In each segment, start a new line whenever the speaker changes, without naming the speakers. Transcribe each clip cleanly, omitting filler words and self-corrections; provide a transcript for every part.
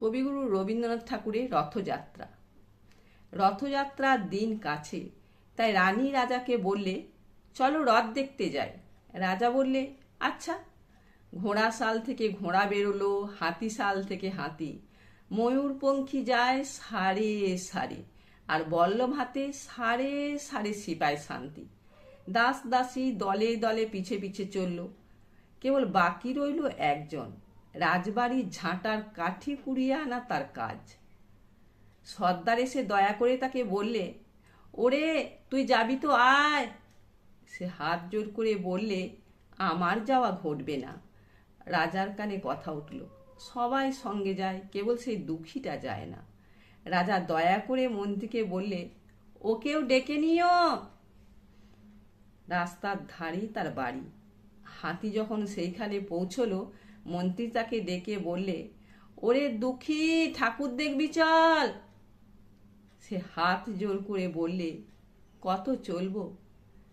কবিগুরু রবীন্দ্রনাথ ঠাকুরের রথযাত্রা। রথযাত্রার দিন কাছে, তাই রানী রাজাকে বললে, চলো রথ দেখতে যাই। রাজা বললে, আচ্ছা। ঘোড়া শাল থেকে ঘোড়া বেরোলো, হাতি শাল থেকে হাতি, ময়ূরপঙ্খী যায় সারে সারে, আর বল্লভ হাতে সারে সারে সিপাই শান্তি। দাস দাসী দলে দলে পিছে পিছে চলল। কেবল বাকি রইল একজন, রাজবাড়ির ঝাঁটার কাঠি কুড়িয়ে আনা তার কাজ। সর্দার এসে দয়া করে তাকে বললে, ওরে তুই যাবি তো আয়। সে হাত জোর করে বললে, আমার যাওয়া ঘটবে না। রাজার কানে কথা উঠল, সবাই সঙ্গে যায়, কেবল সেই দুঃখীটা যায় না। রাজা দয়া করে মন্ত্রীকে বললে, ওকেও ডেকে নিও। রাস্তার ধারেই তার বাড়ি। হাতি যখন সেইখানে পৌঁছলো, মন্ত্রী তাকে ডেকে বললে, ওরে দুঃখী, ঠাকুর দেখবি চল। সে হাত জোর করে বললে, কত চলবো?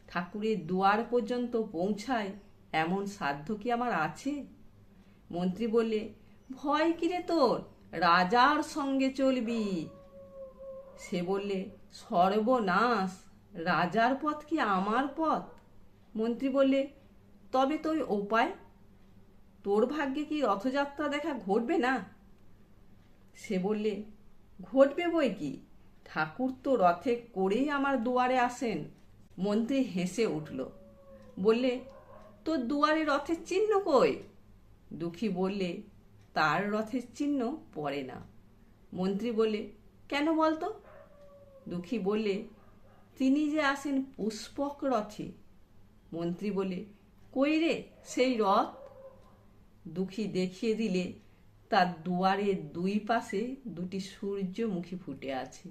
ঠাকুরের দুয়ার পর্যন্ত পৌঁছায় এমন সাধ্য কি আমার আছে? মন্ত্রী বললে, ভয় কিরে তোর, রাজার সঙ্গে চলবি। সে বললে, সর্বনাশ, রাজার পথ কি আমার পথ? মন্ত্রী বললে, তবে তো উপায়। তোর ভাগ্যে কি রথযাত্রা দেখা ঘটবে না? সে বললে, ঘটবে বই কি, ঠাকুর তো রথে করেই আমার দুয়ারে আসেন। মন্ত্রী হেসে উঠল, বললে, তোর দুয়ারে রথের চিহ্ন কই? দুঃখী বললে, তার রথের চিহ্ন পড়ে না। মন্ত্রী বললে, কেন বলতো? দুঃখী বললে, তিনি যে আসেন পুষ্পক রথে। মন্ত্রী বলে, কই রে সেই রথ? দুঃখী দেখিয়ে দিলে, তার দুয়ারের দুই পাশে দুটি সূর্যমুখী ফুটে আছে।